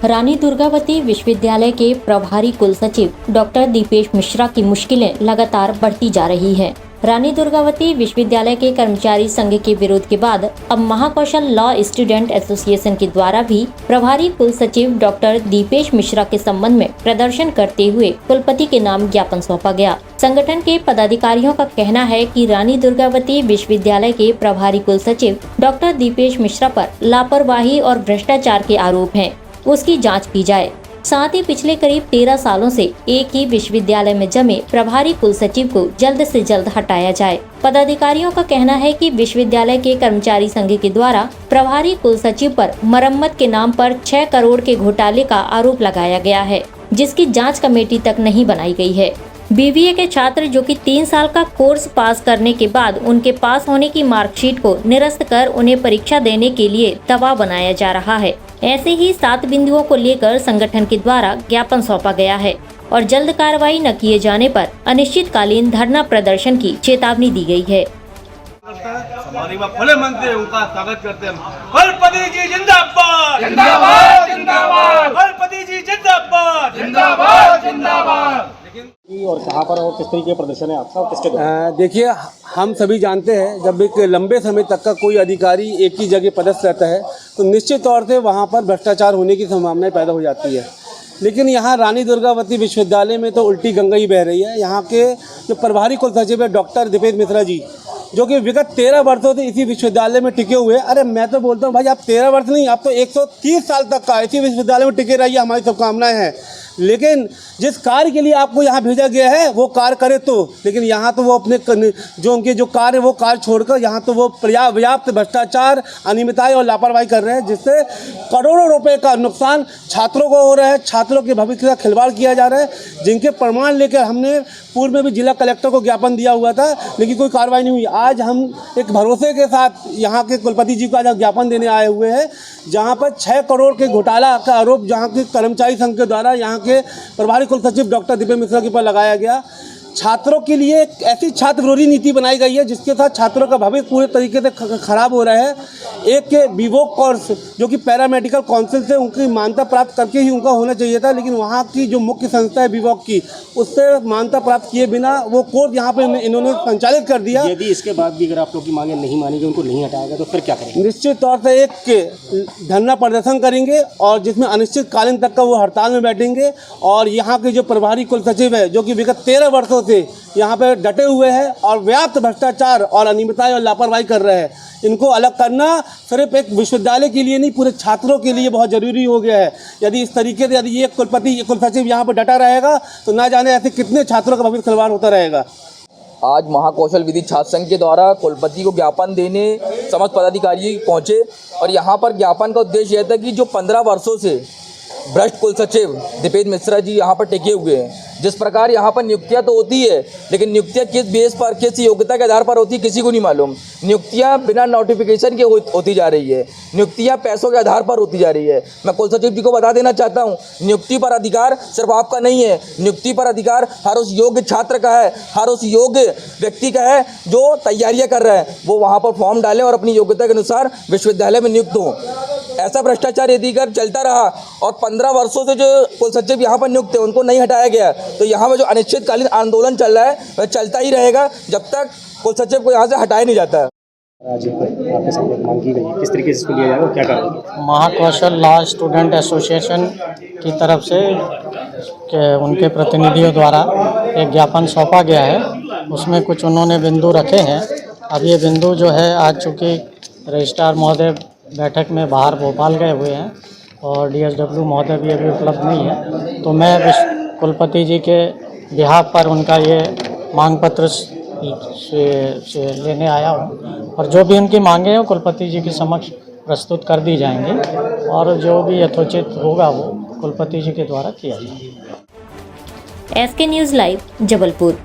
रानी दुर्गावती विश्वविद्यालय के प्रभारी कुलसचिव डॉक्टर दीपेश मिश्रा की मुश्किलें लगातार बढ़ती जा रही हैं। रानी दुर्गावती विश्वविद्यालय के कर्मचारी संघ के विरोध के बाद अब महाकौशल लॉ स्टूडेंट एसोसिएशन के द्वारा भी प्रभारी कुलसचिव डॉक्टर दीपेश मिश्रा के संबंध में प्रदर्शन करते हुए कुलपति के नाम ज्ञापन सौंपा गया। संगठन के पदाधिकारियों का कहना है कि रानी दुर्गावती विश्वविद्यालय के प्रभारी कुलसचिव डॉक्टर दीपेश मिश्रा पर लापरवाही और भ्रष्टाचार के आरोप हैं, उसकी जांच की जाए। साथ ही पिछले करीब 13 सालों से एक ही विश्वविद्यालय में जमे प्रभारी कुलसचिव को जल्द से जल्द हटाया जाए। पदाधिकारियों का कहना है कि विश्वविद्यालय के कर्मचारी संघ के द्वारा प्रभारी कुलसचिव पर मरम्मत के नाम पर 6 करोड़ के घोटाले का आरोप लगाया गया है, जिसकी जांच कमेटी तक नहीं बनाई गई है। बीबीए के छात्र जो कि 3 साल का कोर्स पास करने के बाद उनके पास होने की मार्कशीट को निरस्त कर उन्हें परीक्षा देने के लिए दबाव बनाया जा रहा है। ऐसे ही 7 बिंदुओं को लेकर संगठन के द्वारा ज्ञापन सौंपा गया है और जल्द कार्रवाई न किए जाने पर अनिश्चितकालीन धरना प्रदर्शन की चेतावनी दी गई है। हमारी खुले मन से उनका स्वागत करते हैं। कुलपति जी जिंदाबाद जिंदाबाद जिंदाबाद, कुलपति जी जिंदाबाद जिंदाबाद जिंदाबाद। और कहाँ पर और किस तरीके प्रदर्शन है आपका, किसके द्वारा? देखिए, हम सभी जानते हैं जब एक लंबे समय तक का कोई अधिकारी एक ही जगह पदस्थ रहता है तो निश्चित तौर से वहाँ पर भ्रष्टाचार होने की संभावनाएं पैदा हो जाती है। लेकिन यहाँ रानी दुर्गावती विश्वविद्यालय में तो उल्टी गंगा ही बह रही है। यहाँ के जो प्रभारी कुलसचिव है डॉक्टर दीपेश मिश्रा जी, जो कि विगत 13 वर्षों से इसी विश्वविद्यालय में टिके हुए। अरे मैं तो बोलता हूँ भाई, आप 13 वर्ष नहीं, आप तो 130 साल तक का इसी विश्वविद्यालय में टिके रहिए, हमारी शुभकामनाएं हैं। लेकिन जिस कार्य के लिए आपको यहाँ भेजा गया है वो कार्य करे तो, लेकिन यहाँ तो वो अपने जो उनके जो कार्य वो कार्य छोड़कर यहाँ तो वो पर्याप्त भ्रष्टाचार, अनियमितताएं और लापरवाही कर रहे हैं, जिससे करोड़ों रुपए का नुकसान छात्रों को हो रहा है। छात्रों के भविष्य का खिलवाड़ किया जा रहा है, जिनके प्रमाण लेकर हमने पूर्व में भी जिला कलेक्टर को ज्ञापन दिया हुआ था, लेकिन कोई कार्रवाई नहीं हुई। आज हम एक भरोसे के साथ यहाँ के कुलपति जी को आज ज्ञापन देने आए हुए हैं, जहाँ पर 6 करोड़ के घोटाला का आरोप जहाँ के कर्मचारी संघ के द्वारा यहाँ के प्रभारी कुलसचिव डॉक्टर दीपेश मिश्रा के ऊपर लगाया गया। छात्रों के लिए एक ऐसी छात्र विरोधी नीति बनाई गई है जिसके साथ छात्रों का भविष्य पूरे तरीके से खराब हो रहा है। एक के विवोक कोर्स जो कि पैरामेडिकल काउंसिल से उनकी मान्यता प्राप्त करके ही उनका होना चाहिए था, लेकिन वहाँ की जो मुख्य संस्था है विवोक की, उससे मान्यता प्राप्त किए बिना वो कोर्स यहाँ पे इन्होंने संचालित कर दिया। यदि इसके बाद भी अगर आप लोग की मांगे नहीं मानी गई, उनको नहीं हटाएगा तो फिर क्या करेंगे? निश्चित तौर से एक धरना प्रदर्शन करेंगे और जिसमें अनिश्चितकालीन तक का वो हड़ताल में बैठेंगे। और यहाँ के जो प्रभारी कुलसचिव है जो कि विगत 13 वर्षों से यहाँ पे डटे हुए हैं और व्याप्त भ्रष्टाचार और अनियमितताएं और लापरवाही कर रहे हैं, इनको अलग करना सिर्फ एक विश्वविद्यालय के लिए नहीं, पूरे छात्रों के लिए बहुत ज़रूरी हो गया है। यदि इस तरीके से यदि ये कुलसचिव यहाँ पर डटा रहेगा तो ना जाने ऐसे कितने छात्रों का भविष्य खिलवाड़ होता रहेगा। आज महाकौशल विधि छात्र संघ के द्वारा कुलपति को ज्ञापन देने समस्त पदाधिकारी पहुंचे और यहाँ पर ज्ञापन का उद्देश्य यह था कि जो 15 वर्षों से भ्रष्ट कुलसचिव दीपेश मिश्रा जी यहाँ पर टिके हुए हैं, जिस प्रकार यहाँ पर नियुक्तियाँ तो होती है, लेकिन नियुक्तियाँ किस बेस पर, किस योग्यता के आधार पर होती है किसी को नहीं मालूम। नियुक्तियाँ बिना नोटिफिकेशन के होती जा रही है, नियुक्तियाँ पैसों के आधार पर होती जा रही है। मैं कुलसचिव जी को बता देना चाहता हूँ, नियुक्ति पर अधिकार सिर्फ आपका नहीं है, नियुक्ति पर अधिकार हर उस योग्य छात्र का है, हर उस योग्य व्यक्ति का है जो तैयारियाँ कर रहा है। वो वहाँ पर फॉर्म डालें और अपनी योग्यता के अनुसार विश्वविद्यालय में नियुक्त हों। ऐसा भ्रष्टाचार यदि कर चलता रहा और 15 वर्षों से जो कुलसचिव यहाँ पर नियुक्त है उनको नहीं हटाया गया, तो यहाँ पर जो अनिश्चितकालीन आंदोलन चल रहा है वह चलता ही रहेगा जब तक कुलसचिव को यहाँ से हटाया नहीं जाता है। आज आपके सामने मांग की गई है, किस तरीके से इसको लिया जाएगा, क्या करेंगे? महाकौशल लॉ स्टूडेंट एसोसिएशन की तरफ से उनके प्रतिनिधियों द्वारा एक ज्ञापन सौंपा गया है। उसमें कुछ उन्होंने बिंदु रखे हैं। अब ये बिंदु जो है, आज चूँकि रजिस्ट्रार महोदय बैठक में बाहर भोपाल गए हुए हैं और DSW महोदय भी अभी उपलब्ध नहीं है, तो मैं कुलपति जी के बिहाफ पर उनका ये मांग पत्र से लेने आया हूँ और जो भी उनकी मांगे हैं कुलपति जी के समक्ष प्रस्तुत कर दी जाएंगी और जो भी यथोचित होगा वो कुलपति जी के द्वारा किया जाएगा। SK news live, Jabalpur.